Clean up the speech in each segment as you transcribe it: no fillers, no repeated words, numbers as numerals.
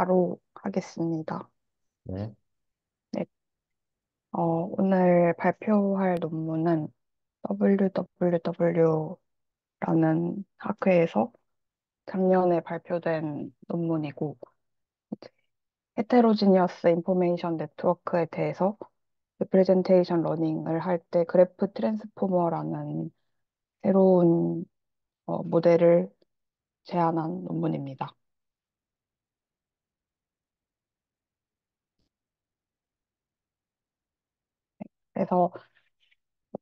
바로 하겠습니다. 네. 네, 오늘 발표할 논문은 WWW라는 학회에서 작년에 발표된 논문이고, 이제 헤테로지니어스 인포메이션 네트워크에 대해서 리프레젠테이션 러닝을 할 때 그래프 트랜스포머라는 새로운 모델을 제안한 논문입니다. 그래서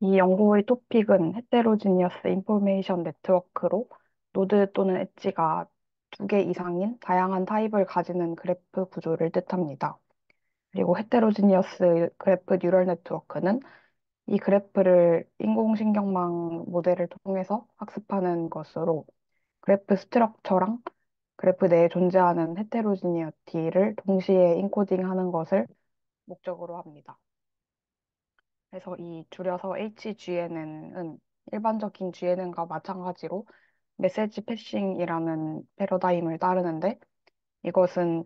이 연구의 토픽은 헤테로지니어스 인포메이션 네트워크로 노드 또는 엣지가 두 개 이상인 다양한 타입을 가지는 그래프 구조를 뜻합니다. 그리고 헤테로지니어스 그래프 뉴럴 네트워크는 이 그래프를 인공신경망 모델을 통해서 학습하는 것으로 그래프 스트럭처랑 그래프 내에 존재하는 헤테로지니어티를 동시에 인코딩하는 것을 목적으로 합니다. 그래서 이 줄여서 HGNN은 일반적인 GNN과 마찬가지로 메시지 패싱이라는 패러다임을 따르는데 이것은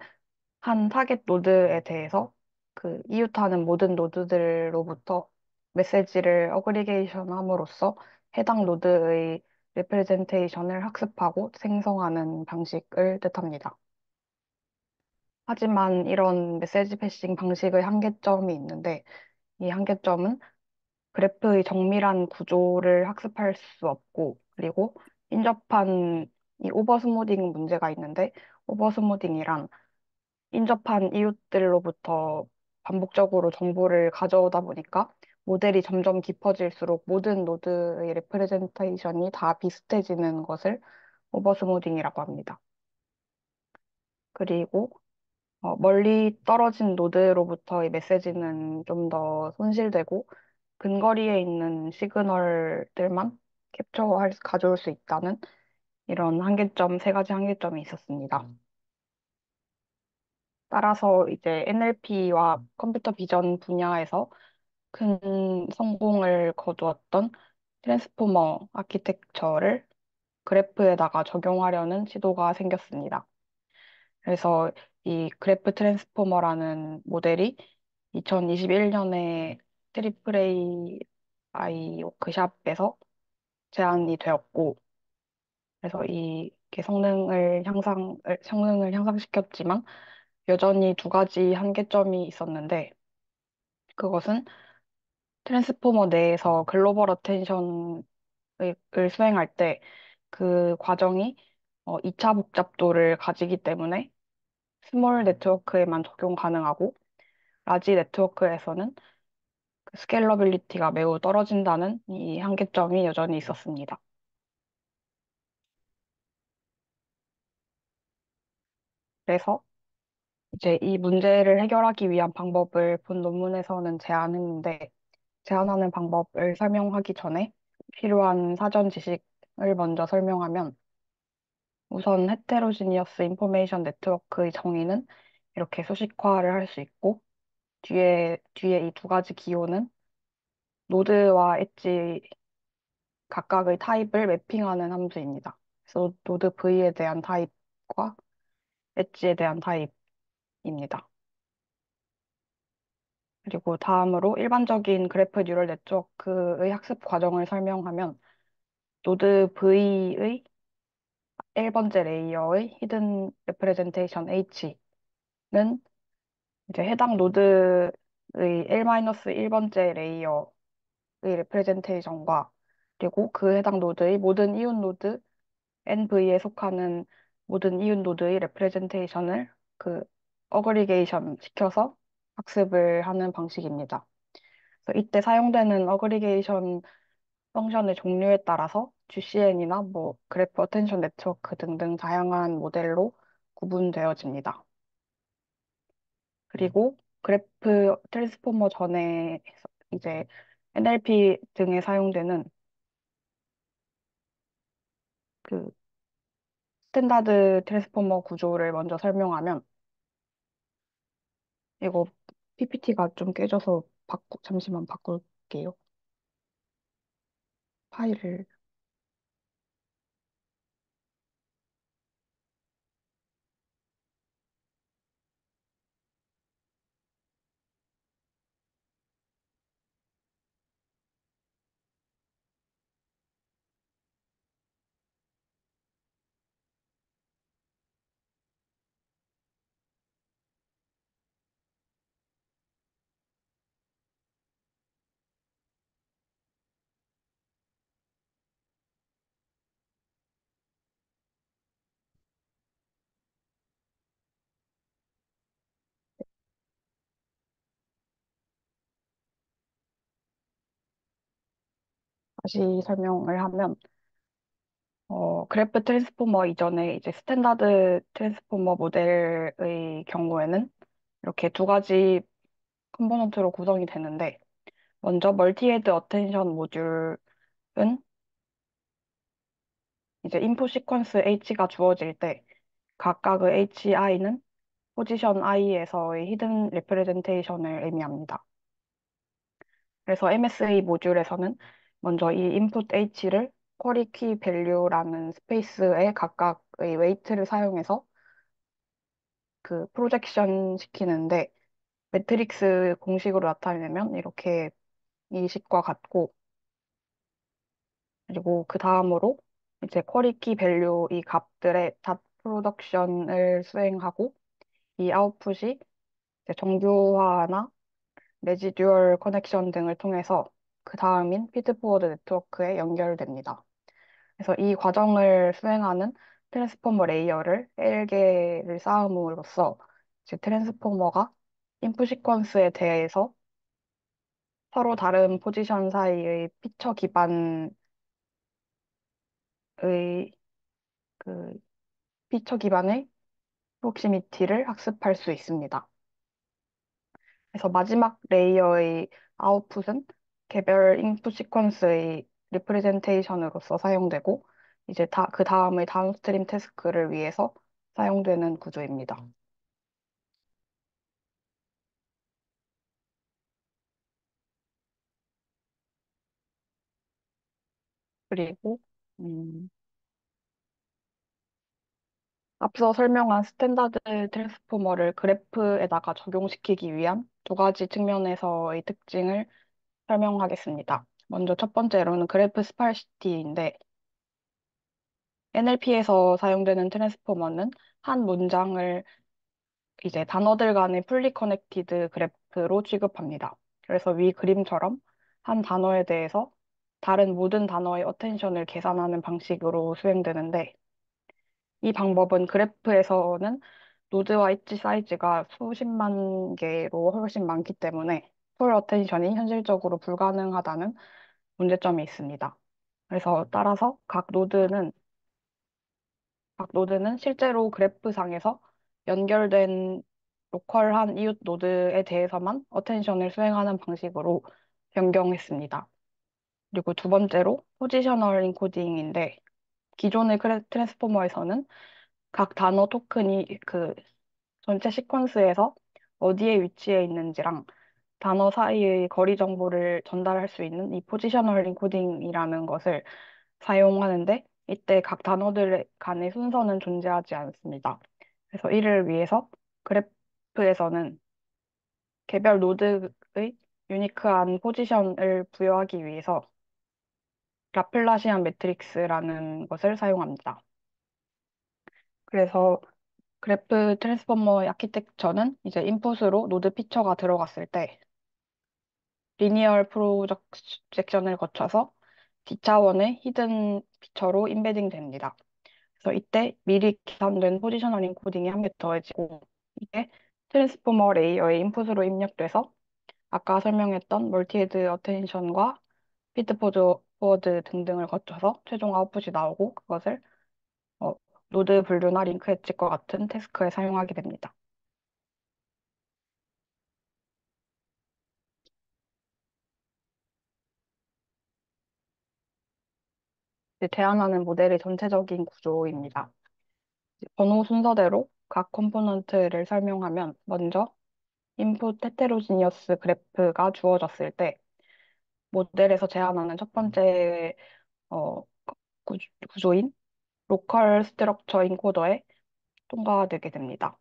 한 타겟 노드에 대해서 그 이웃하는 모든 노드들로부터 메시지를 어그리게이션 함으로써 해당 노드의 레프레젠테이션을 학습하고 생성하는 방식을 뜻합니다. 하지만 이런 메시지 패싱 방식의 한계점이 있는데 이 한계점은 그래프의 정밀한 구조를 학습할 수 없고, 그리고 인접한 이 오버스무딩 문제가 있는데, 오버스무딩이란 인접한 이웃들로부터 반복적으로 정보를 가져오다 보니까 모델이 점점 깊어질수록 모든 노드의 레프레젠테이션이 다 비슷해지는 것을 오버스무딩이라고 합니다. 그리고 멀리 떨어진 노드로부터의 메시지는 좀 더 손실되고 근거리에 있는 시그널들만 가져올 수 있다는 이런 한계점, 세 가지 한계점이 있었습니다. 따라서 이제 NLP와 컴퓨터 비전 분야에서 큰 성공을 거두었던 트랜스포머 아키텍처를 그래프에다가 적용하려는 시도가 생겼습니다. 그래서 이 그래프 트랜스포머라는 모델이 2021년에 트리플 AI 워크샵에서 제안이 되었고, 그래서 이게 성능을 향상시켰지만 여전히 두 가지 한계점이 있었는데, 그것은 트랜스포머 내에서 글로벌 어텐션을 수행할 때 그 과정이 2차 복잡도를 가지기 때문에 스몰 네트워크에만 적용 가능하고 라지 네트워크에서는 그 스케일러빌리티가 매우 떨어진다는 이 한계점이 여전히 있었습니다. 그래서 이제 이 문제를 해결하기 위한 방법을 본 논문에서는 제안했는데 제안하는 방법을 설명하기 전에 필요한 사전 지식을 먼저 설명하면 우선 헤테로지니어스 인포메이션 네트워크의 정의는 이렇게 수식화를 할 수 있고 뒤에 이 두 가지 기호는 노드와 엣지 각각의 타입을 매핑하는 함수입니다. 그래서 노드 V에 대한 타입과 엣지에 대한 타입입니다. 그리고 다음으로 일반적인 그래프 뉴럴 네트워크의 학습 과정을 설명하면 노드 V의 1번째 레이어의 히든 레프레젠테이션 H는 이제 해당 노드의 1-1번째 레이어의 레프레젠테이션과 그리고 그 해당 노드의 모든 이웃 노드 NV에 속하는 모든 이웃 노드의 레프레젠테이션을 그 어그리게이션 시켜서 학습을 하는 방식입니다. 그래서 이때 사용되는 어그리게이션 펑션의 종류에 따라서 GCN이나 뭐 그래프 어텐션 네트워크 등등 다양한 모델로 구분되어집니다. 그리고 그래프 트랜스포머 전에 이제 NLP 등에 사용되는 그 스탠다드 트랜스포머 구조를 먼저 설명하면 이거 PPT가 좀 깨져서 잠시만 바꿀게요. 파일을. 다시 설명을 하면, 그래프 트랜스포머 이전에 이제 스탠다드 트랜스포머 모델의 경우에는 이렇게 두 가지 컴포넌트로 구성이 되는데, 먼저 멀티헤드 어텐션 모듈은 이제 인풋 시퀀스 H가 주어질 때 각각의 HI는 포지션 I에서의 히든 레프레젠테이션을 의미합니다. 그래서 MSA 모듈에서는 먼저 이 인풋 H를 쿼리 키 밸류라는 스페이스에 각각의 웨이트를 사용해서 그 프로젝션 시키는데 매트릭스 공식으로 나타내면 이렇게 이 식과 같고, 그리고 그 다음으로 이제 쿼리 키 밸류 이 값들의 닷 프로덕션을 수행하고 이 아웃풋이 이제 정교화나 레지듀얼 커넥션 등을 통해서 그 다음인 피드포워드 네트워크에 연결됩니다. 그래서 이 과정을 수행하는 트랜스포머 레이어를 L개를 쌓음으로써 이제 트랜스포머가 인풋 시퀀스에 대해서 서로 다른 포지션 사이의 피처 기반의 그 피처 기반의 프록시미티를 학습할 수 있습니다. 그래서 마지막 레이어의 아웃풋은 개별 인풋 시퀀스의 리프레젠테이션으로서 사용되고 이제 그 다음의 다운스트림 태스크를 위해서 사용되는 구조입니다. 그리고 음, 앞서 설명한 스탠다드 트랜스포머를 그래프에다가 적용시키기 위한 두 가지 측면에서의 특징을 설명하겠습니다. 먼저 첫 번째로는 그래프 스파르시티인데 NLP에서 사용되는 트랜스포머는 한 문장을 이제 단어들 간의 풀리 커넥티드 그래프로 취급합니다. 그래서 위 그림처럼 한 단어에 대해서 다른 모든 단어의 어텐션을 계산하는 방식으로 수행되는데 이 방법은 그래프에서는 노드와 엣지 사이즈가 수십만 개로 훨씬 많기 때문에 풀 어텐션이 현실적으로 불가능하다는 문제점이 있습니다. 그래서 따라서 각 노드는 실제로 그래프상에서 연결된 로컬한 이웃 노드에 대해서만 어텐션을 수행하는 방식으로 변경했습니다. 그리고 두 번째로 포지셔널 인코딩인데 기존의 트랜스포머에서는 각 단어 토큰이 그 전체 시퀀스에서 어디에 위치해 있는지랑 단어 사이의 거리 정보를 전달할 수 있는 이 포지셔널 인코딩이라는 것을 사용하는데 이때 각 단어들 간의 순서는 존재하지 않습니다. 그래서 이를 위해서 그래프에서는 개별 노드의 유니크한 포지션을 부여하기 위해서 라플라시안 매트릭스라는 것을 사용합니다. 그래서 그래프 트랜스포머의 아키텍처는 이제 인풋으로 노드 피처가 들어갔을 때 리니얼 프로젝션을 거쳐서 D차원의 히든 피처로 인베딩 됩니다. 그래서 이때 미리 계산된 포지셔널 인코딩이 한 개 더해지고 이게 트랜스포머 레이어의 인풋으로 입력돼서 아까 설명했던 멀티헤드 어텐션과 피드포워드 등등을 거쳐서 최종 아웃풋이 나오고 그것을 어, 노드 분류나 링크 엣지과 같은 태스크에 사용하게 됩니다. 이제 대안하는 모델의 전체적인 구조입니다. 이제 번호 순서대로 각 컴포넌트를 설명하면 먼저 인풋 헤테로지니어스 그래프가 주어졌을 때 모델에서 제안하는 첫 번째 어, 구조인 로컬 스트럭처 인코더에 통과되게 됩니다.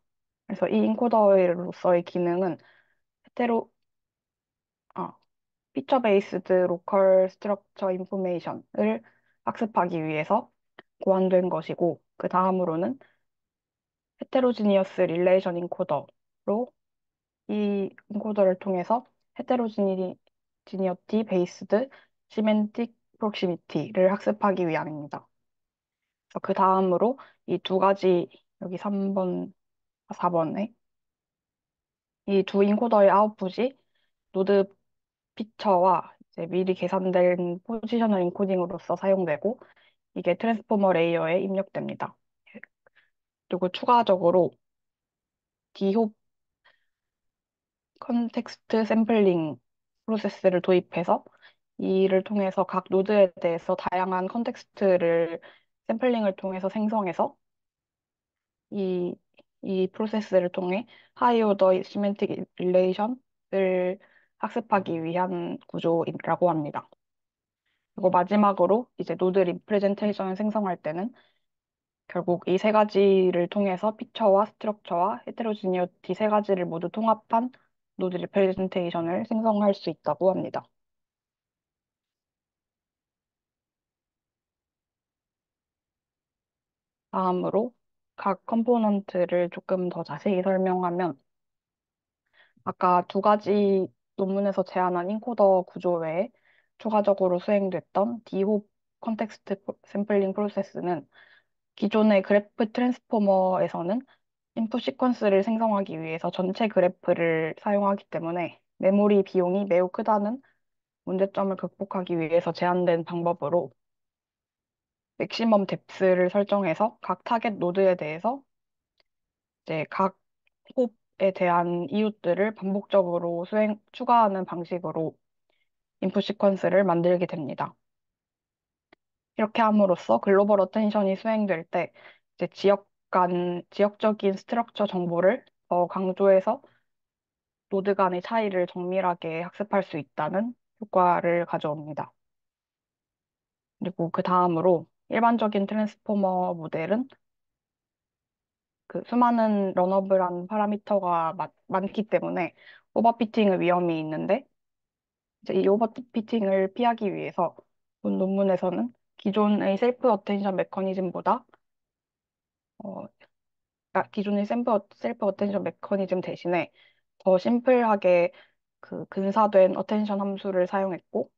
그래서 이 인코더로서의 기능은 헤테로 아, 피처 베이스드 로컬 스트럭처 인포메이션을 학습하기 위해서 고안된 것이고 그 다음으로는 헤테로지니어스 릴레이션 인코더로 이 인코더를 통해서 헤테로지니어티 베이스드 시멘틱 프록시미티를 학습하기 위함입니다. 그래서 그 다음으로 이 두 가지 여기 3번, 4번에 이 두 인코더의 아웃풋이 노드 피처와 이제 미리 계산된 포지셔널 인코딩으로서 사용되고 이게 트랜스포머 레이어에 입력됩니다. 그리고 추가적으로 D홉 컨텍스트 샘플링 프로세스를 도입해서 이를 통해서 각 노드에 대해서 다양한 컨텍스트를 샘플링을 통해서 생성해서 이, 이 프로세스를 통해 하이 오더 시멘틱 릴레이션을 학습하기 위한 구조라고 합니다. 그리고 마지막으로 이제 노드 리프레젠테이션을 생성할 때는 결국 이 세 가지를 통해서 피처와 스트럭처와 헤테로지니어티 세 가지를 모두 통합한 노드 리프레젠테이션을 생성할 수 있다고 합니다. 다음으로 각 컴포넌트를 조금 더 자세히 설명하면 아까 두 가지 논문에서 제안한 인코더 구조 외에 추가적으로 수행됐던 D홉 컨텍스트 샘플링 프로세스는 기존의 그래프 트랜스포머에서는 인풋 시퀀스를 생성하기 위해서 전체 그래프를 사용하기 때문에 메모리 비용이 매우 크다는 문제점을 극복하기 위해서 제안된 방법으로 맥시멈 뎁스를 설정해서 각 타겟 노드에 대해서 이제 각 홉에 대한 이웃들을 반복적으로 추가하는 방식으로 인풋 시퀀스를 만들게 됩니다. 이렇게 함으로써 글로벌 어텐션이 수행될 때 이제 지역적인 스트럭처 정보를 더 강조해서 노드 간의 차이를 정밀하게 학습할 수 있다는 효과를 가져옵니다. 그리고 그 다음으로 일반적인 트랜스포머 모델은 그 수많은 러너블한 파라미터가 많기 때문에 오버피팅의 위험이 있는데 이제 이 오버피팅을 피하기 위해서 본 논문에서는 기존의 셀프 어텐션 메커니즘보다 어, 기존의 셀프 어텐션 메커니즘 대신에 더 심플하게 그 근사된 어텐션 함수를 사용했고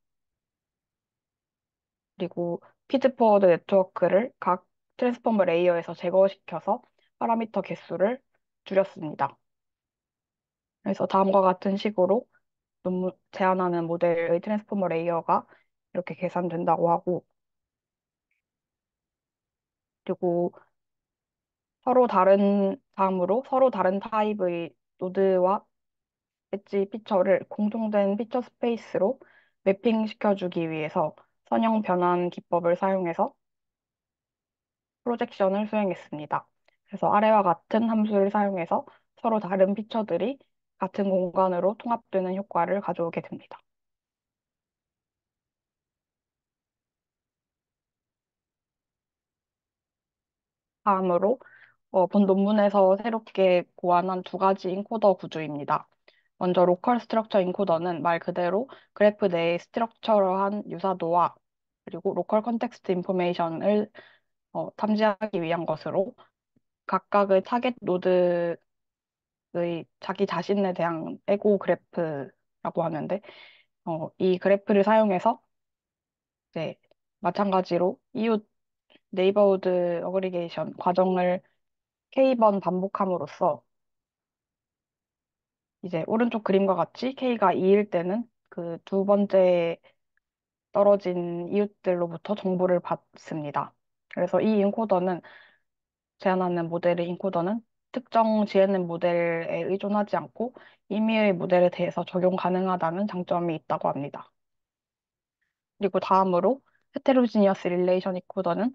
그리고 피드포워드 네트워크를 각 트랜스포머 레이어에서 제거시켜서 파라미터 개수를 줄였습니다. 그래서 다음과 같은 식으로 제안하는 모델의 트랜스포머 레이어가 이렇게 계산된다고 하고 그리고 다음으로 서로 다른 타입의 노드와 엣지 피처를 공통된 피처 스페이스로 매핑 시켜주기 위해서 선형 변환 기법을 사용해서 프로젝션을 수행했습니다. 그래서 아래와 같은 함수를 사용해서 서로 다른 피처들이 같은 공간으로 통합되는 효과를 가져오게 됩니다. 다음으로 본 논문에서 새롭게 고안한 두 가지 인코더 구조입니다. 먼저 로컬 스트럭처 인코더는 말 그대로 그래프 내의 스트럭처러한 유사도와 그리고 로컬 컨텍스트 인포메이션을 탐지하기 위한 것으로 각각의 타겟 노드의 자기 자신에 대한 에고 그래프라고 하는데 이 그래프를 사용해서 이제 마찬가지로 이웃 네이버우드 어그리게이션 과정을 K번 반복함으로써 이제 오른쪽 그림과 같이 K가 2일 때는 그 두 번째 떨어진 이웃들로부터 정보를 받습니다. 그래서 이 인코더는 제안하는 모델의 인코더는 특정 GNN 모델에 의존하지 않고 임의의 모델에 대해서 적용 가능하다는 장점이 있다고 합니다. 그리고 다음으로 헤테로지니어스 릴레이션 인코더는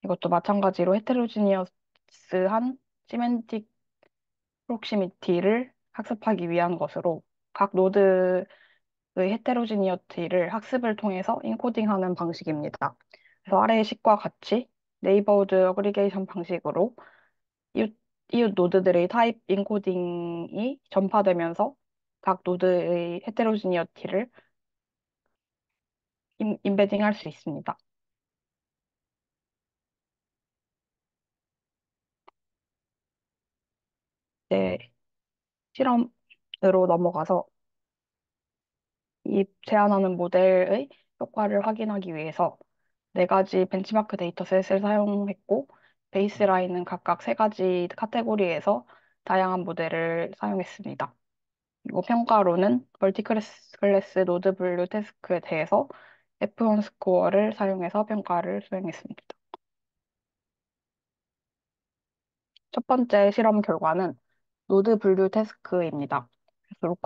이것도 마찬가지로 헤테로지니어스한 시멘틱 프록시미티를 학습하기 위한 것으로 각 노드의 헤테로지니어티를 학습을 통해서 인코딩하는 방식입니다. 그래서 아래의 식과 같이 네이버우드 어그리게이션 방식으로 이웃, 이웃 노드들의 타입 인코딩이 전파되면서 각 노드의 헤테로지니어티를 임베딩 할 수 있습니다. 네, 실험으로 넘어가서 이 제안하는 모델의 효과를 확인하기 위해서 네 가지 벤치마크 데이터셋을 사용했고, 베이스라인은 각각 세 가지 카테고리에서 다양한 모델을 사용했습니다. 그리고 평가로는 멀티클래스 노드 분류 태스크에 대해서 F1 스코어를 사용해서 평가를 수행했습니다. 첫 번째 실험 결과는 노드 분류 태스크입니다. 그래서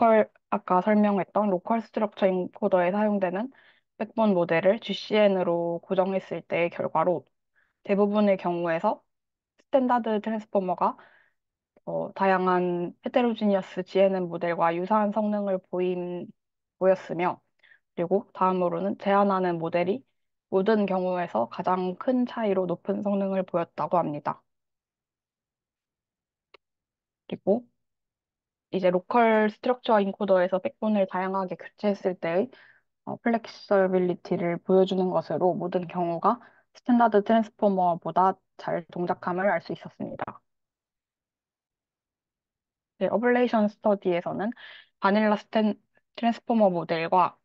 아까 설명했던 로컬 스트럭처 인코더에 사용되는 백본 모델을 GCN으로 고정했을 때의 결과로 대부분의 경우에서 스탠다드 트랜스포머가 다양한 헤테로지니어스 GNN 모델과 유사한 성능을 보였으며, 그리고 다음으로는 제안하는 모델이 모든 경우에서 가장 큰 차이로 높은 성능을 보였다고 합니다. 그리고 이제 로컬 스트럭처 인코더에서 백본을 다양하게 교체했을 때의 플렉서빌리티를 보여주는 것으로 모든 경우가 스탠다드 트랜스포머보다 잘 동작함을 알 수 있었습니다. 네, 어블레이션 스터디에서는 바닐라 트랜스포머 모델과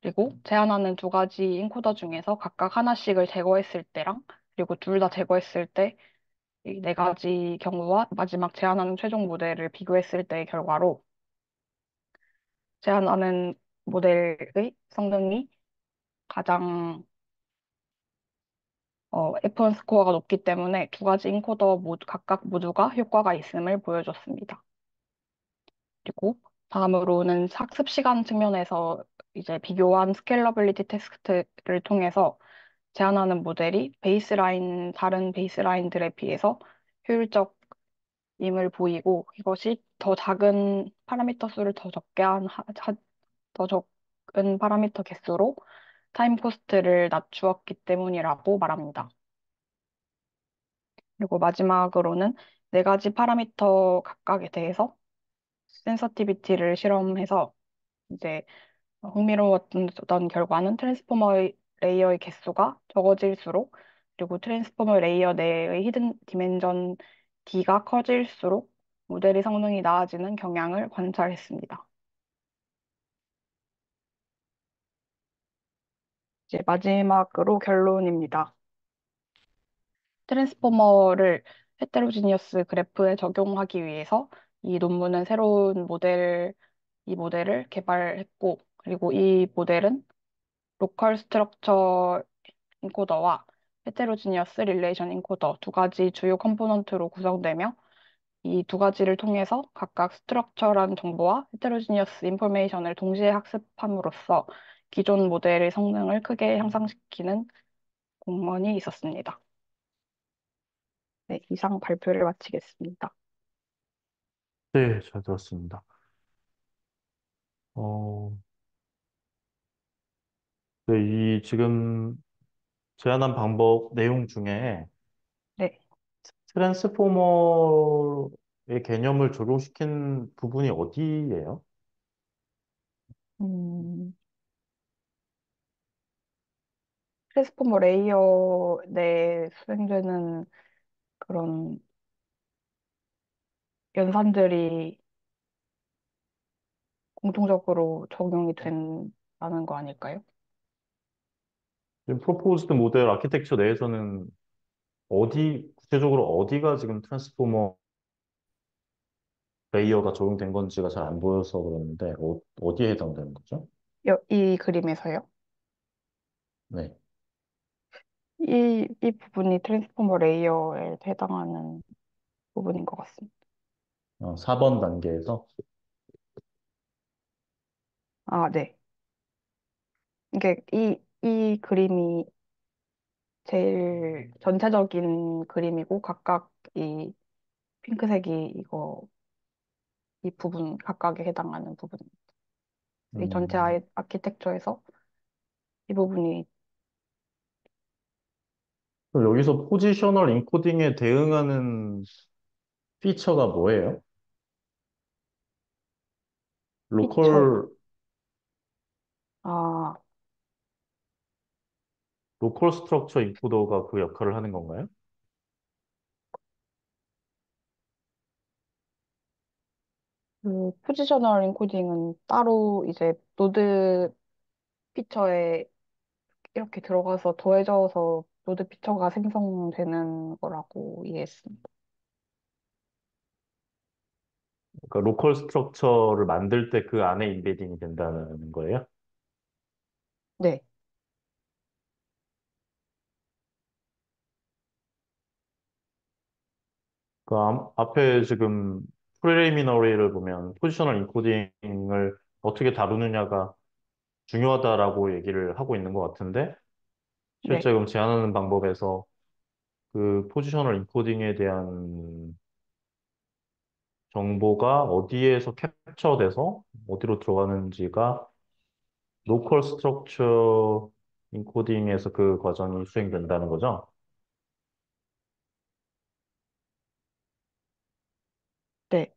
그리고 제안하는 두 가지 인코더 중에서 각각 하나씩을 제거했을 때랑 그리고 둘 다 제거했을 때 이 네 가지 경우와 마지막 제안하는 최종 모델을 비교했을 때의 결과로 제안하는 모델의 성능이 가장 F1 스코어가 높기 때문에 두 가지 인코더 모두 각각 모두가 효과가 있음을 보여줬습니다. 그리고 다음으로는 학습 시간 측면에서 이제 비교한 스케일러빌리티 테스트를 통해서 제안하는 모델이 다른 베이스라인들에 비해서 효율적임을 보이고 이것이 더 작은 파라미터 수를 더 적은 파라미터 개수로 타임 코스트를 낮추었기 때문이라고 말합니다. 그리고 마지막으로는 네 가지 파라미터 각각에 대해서 센서티비티를 실험해서 이제 흥미로웠던 결과는 트랜스포머 레이어의 개수가 적어질수록 그리고 트랜스포머 레이어 내의 히든 디멘전 D가 커질수록 모델의 성능이 나아지는 경향을 관찰했습니다. 이제 마지막으로 결론입니다. 트랜스포머를 헤테로지니어스 그래프에 적용하기 위해서 이 논문은 이 모델을 개발했고, 그리고 이 모델은 로컬 스트럭처 인코더와 헤테로지니어스 릴레이션 인코더 두 가지 주요 컴포넌트로 구성되며 이 두 가지를 통해서 각각 스트럭처란 정보와 헤테로지니어스 인포메이션을 동시에 학습함으로써 기존 모델의 성능을 크게 향상시키는 공헌이 있었습니다. 네, 이상 발표를 마치겠습니다. 네, 잘 들었습니다. 어, 네, 이 지금 제안한 방법 내용 중에 네, 트랜스포머의 개념을 적용시킨 부분이 어디예요? 음, 트랜스포머 레이어 내에 수행되는 그런 연산들이 공통적으로 적용이 된다는 거 아닐까요? 지금 프로포즈드 모델 아키텍처 내에서는 구체적으로 어디가 지금 트랜스포머 레이어가 적용된 건지가 잘 안 보여서 그러는데, 어디에 해당되는 거죠? 이 그림에서요. 네. 이 부분이 트랜스포머 레이어에 해당하는 부분인 것 같습니다. 4번 단계에서. 아, 네. 이게 이 그림이 제일 전체적인 그림이고 각각 이 핑크색이 이 부분 각각에 해당하는 부분입니다. 이 전체 음, 아키텍처에서 이 부분이 그럼 여기서 포지셔널 인코딩에 대응하는 피처가 뭐예요? 피처, 로컬, 아, 로컬 스트럭처 인코더가 그 역할을 하는 건가요? 그 포지셔널 인코딩은 따로 이제 노드 피처에 이렇게 들어가서 더해져서 노드 피처가 생성되는 거라고 이해했습니다. 그러니까 로컬 스트럭처를 만들 때 그 안에 인베딩이 된다는 거예요? 네, 그 앞에 지금 프리리미너리를 보면 포지셔널 인코딩을 어떻게 다루느냐가 중요하다라고 얘기를 하고 있는 것 같은데 네, 실제 그럼 제안하는 방법에서 그 포지셔널 인코딩에 대한 정보가 어디에서 캡처돼서 어디로 들어가는지가 로컬 스트럭처 인코딩에서 그 과정이 수행된다는 거죠. 네.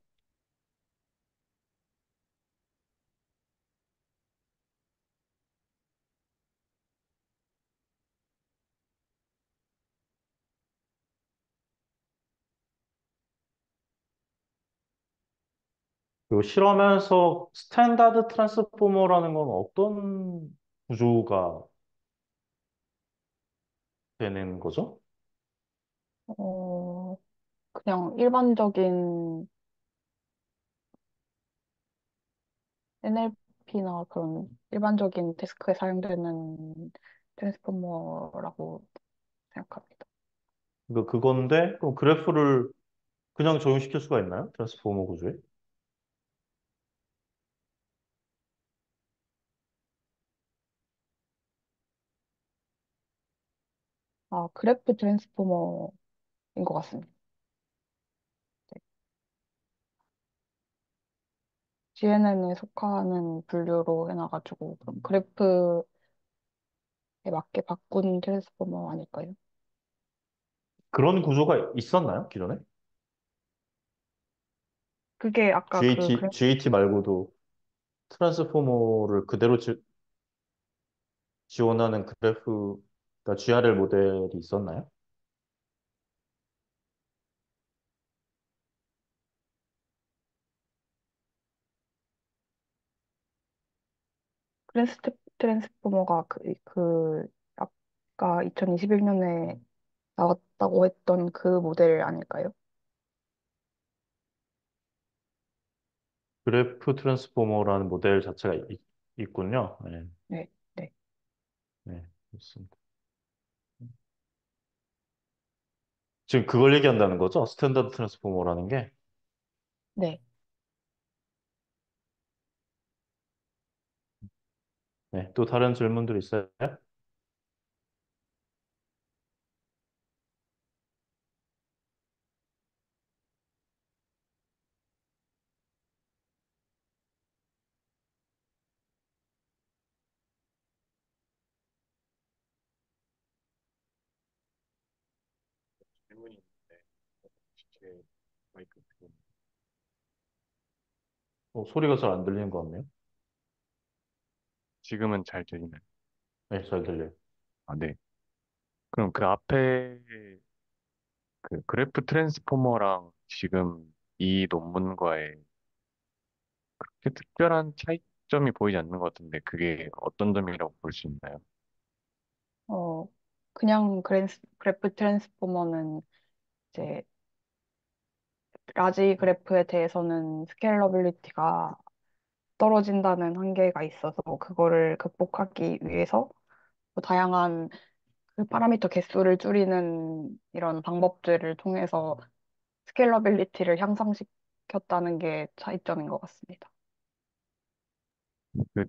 그리고 실험에서 스탠다드 트랜스포머라는 건 어떤 구조가 되는 거죠? 어, 그냥 일반적인 NLP나 그런 일반적인 데스크에 사용되는 트랜스포머라고 생각합니다. 그건데 그럼 그래프를 그냥 적용시킬 수가 있나요? 트랜스포머 구조에? 아, 그래프 트랜스포머인 것 같습니다. 네. GNN에 속하는 분류로 해놔가지고 그럼 그래프에 맞게 바꾼 트랜스포머 아닐까요? 그런 구조가 있었나요? 기존에? 그게 아까 그 GAT 말고도 트랜스포머를 그대로 지원하는 그래프, 그러니까 GRL 모델이 있었나요? 트랜스포머가 아까 2021년에 나왔다고 했던 그 모델 아닐까요? 그래프 트랜스포머라는 모델 자체가 있군요. 네, 네, 네, 네, 좋습니다. 지금 그걸 얘기한다는 거죠? 스탠다드 트랜스포머라는 게. 네. 네, 또 다른 질문들 있어요? 질문이 있는데, 제 마이크 소리가 잘 안 들리는 것 같네요. 지금은 잘 들리나요? 네, 잘 들려요. 아, 네. 그럼 그 앞에 그 그래프 트랜스포머랑 지금 이 논문과의 그렇게 특별한 차이점이 보이지 않는 것 같은데 그게 어떤 점이라고 볼 수 있나요? 어, 그냥 그래프 트랜스포머는 이제 라지 그래프에 대해서는 스케일러빌리티가 떨어진다는 한계가 있어서 그거를 극복하기 위해서 뭐 다양한 그 파라미터 개수를 줄이는 이런 방법들을 통해서 스케일러빌리티를 향상시켰다는 게 차이점인 것 같습니다. 그,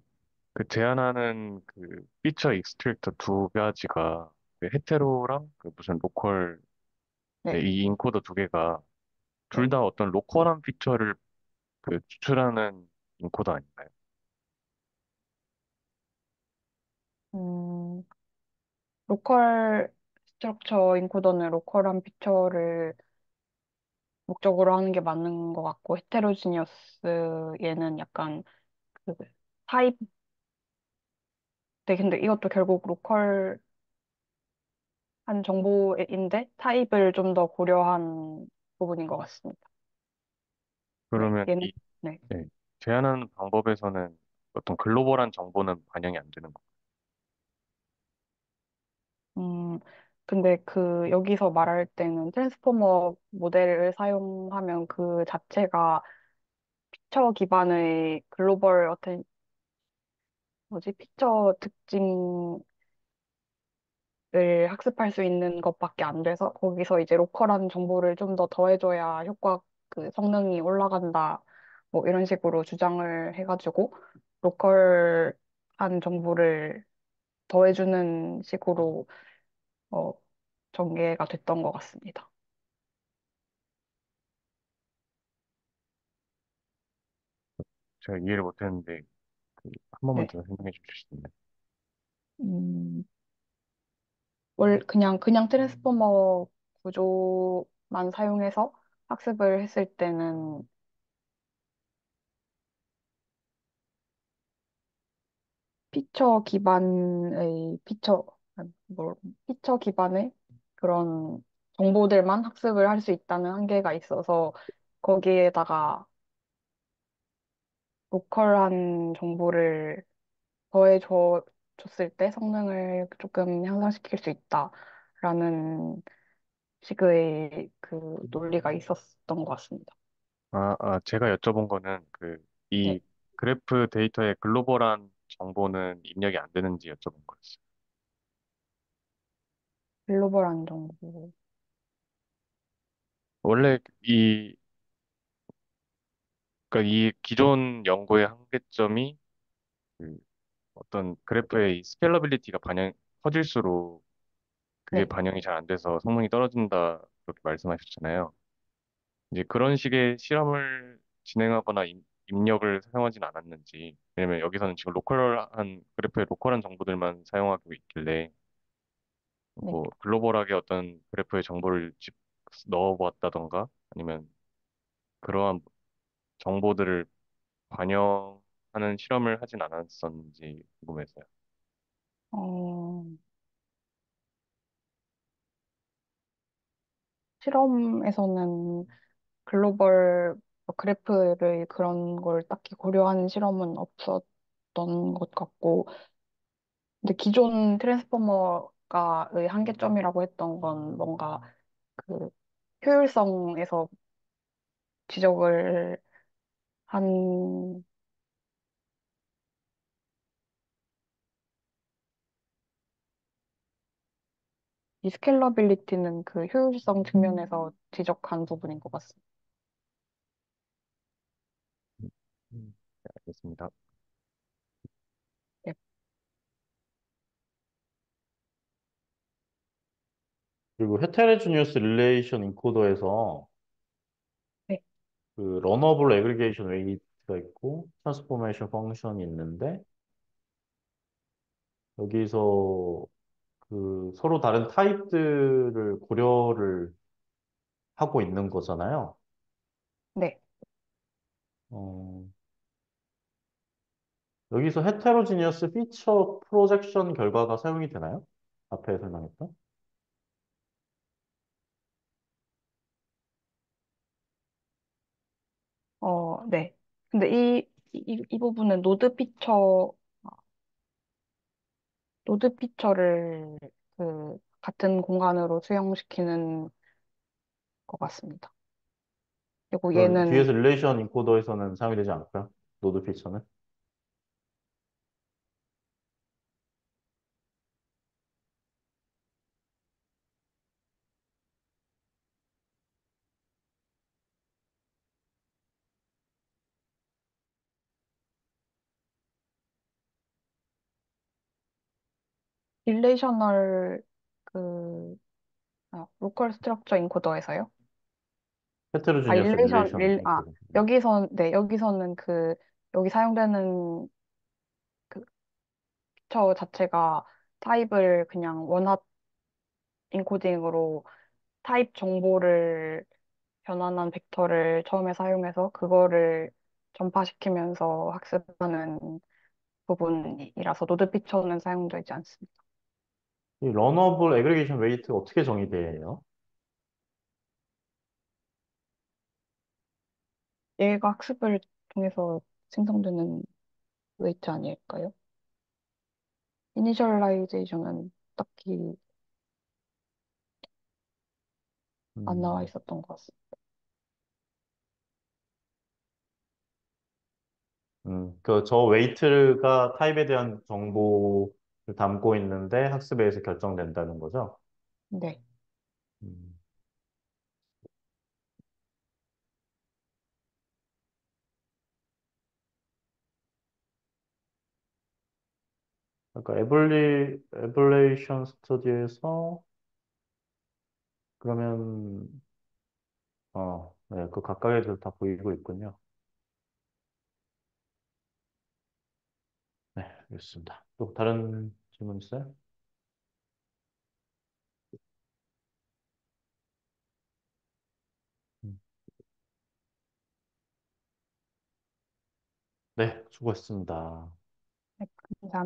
그 제안하는 그 피처 익스트랙터 두 가지가 그 헤테로랑 그 무슨 로컬 네, 이 인코더 두 개가 둘 네. 다 어떤 로컬한 피처를 그 추출하는 인코더 아닌가요? 음, 로컬 스트럭처 인코더는 로컬한 피처를 목적으로 하는 게 맞는 것 같고, 헤테로지니어스 얘는 약간 그 타입, 네, 근데 이것도 결국 로컬한 정보인데 타입을 좀 더 고려한 부분인 것 같습니다. 네, 그러면 얘는, 이 네. 네, 제안하는 방법에서는 어떤 글로벌한 정보는 반영이 안 되는 음, 근데 여기서 말할 때는 트랜스포머 모델을 사용하면 그 자체가 피처 기반의 글로벌 어떤 뭐지? 피처 특징을 학습할 수 있는 것밖에 안 돼서 거기서 이제 로컬한 정보를 좀 더 더해줘야 효과 그 성능이 올라간다. 뭐 이런 식으로 주장을 해가지고 로컬한 정보를 더해주는 식으로 어, 전개가 됐던 것 같습니다. 제가 이해를 못했는데 한 번만 네. 더 설명해 주실 수 있나요? 음, 그냥 트랜스포머 구조만 사용해서 학습을 했을 때는 피처 기반의 뭐, 피처 기반의 그런 정보들만 학습을 할 수 있다는 한계가 있어서 거기에다가 로컬한 정보를 줬을 때 성능을 조금 향상시킬 수 있다라는 식의 그 논리가 있었던 것 같습니다. 제가 여쭤본 거는 이 네, 그래프 데이터에 글로벌한 정보는 입력이 안 되는지 여쭤본 거였어요. 글로벌한 정보. 원래 그러니까 이 기존 연구의 한계점이 그 어떤 그래프의 이 스케일러빌리티가 커질수록 그게 네, 반영이 잘 안 돼서 성능이 떨어진다 그렇게 말씀하셨잖아요. 이제 그런 식의 실험을 진행하거나 입력을 사용하진 않았는지, 왜냐면 여기서는 지금 로컬한 그래프의 로컬한 정보들만 사용하고 있길래 네. 뭐 글로벌하게 어떤 그래프의 정보를 넣어보았다던가 아니면 그러한 정보들을 반영하는 실험을 하진 않았었는지 궁금해서요. 어, 실험에서는 글로벌 그래프를 그런 걸 딱히 고려하는 실험은 없었던 것 같고, 근데 기존 트랜스포머가의 한계점이라고 했던 건 뭔가 그 효율성에서 지적을 한 이 스케일러빌리티는 그 효율성 측면에서 지적한 부분인 것 같습니다. 네, 알겠습니다. 네, 그리고 헤테로지니어스 릴레이션 인코더에서 네, 그 러너블 애그리게이션 웨이트가 있고 트랜스포메이션 펑션이 있는데 여기서 그 서로 다른 타입들을 고려를 하고 있는 거잖아요. 네. 어, 여기서 헤테로지니어스 피처 프로젝션 결과가 사용이 되나요? 앞에 설명했던? 네. 근데 이 부분은 노드 피처를 그 같은 공간으로 수용시키는 것 같습니다. 그리고 그럼 얘는 뒤에서 릴레이션 인코더에서는 사용이 되지 않을까요? 노드 피처는? 릴레이셔널 로컬 스트럭처 인코더에서요. 헤테로지니어스 릴레이션 인코더. 여기서는 여기 사용되는 그 피처 자체가 타입을 그냥 원합 인코딩으로 타입 정보를 변환한 벡터를 처음에 사용해서 그거를 전파시키면서 학습하는 부분이라서 노드 피처는 사용되지 않습니다. 이 러너블 애그리게이션 웨이트가 어떻게 정의돼요? 얘가 학습을 통해서 생성되는 웨이트 아닐까요? 이니셜라이제이션은 딱히 안 나와 음, 있었던 것 같습니다. 저 웨이트가 타입에 대한 정보를 담고 있는데 학습에 의해서 결정된다는 거죠. 네. 음, 그러니까 에벌레이션 스터디에서 그러면 네, 그 각각의 다 보이고 있군요. 네, 알겠습니다. 또 다른 질문 있어요? 음, 네, 수고했습니다. 네, 감사합니다.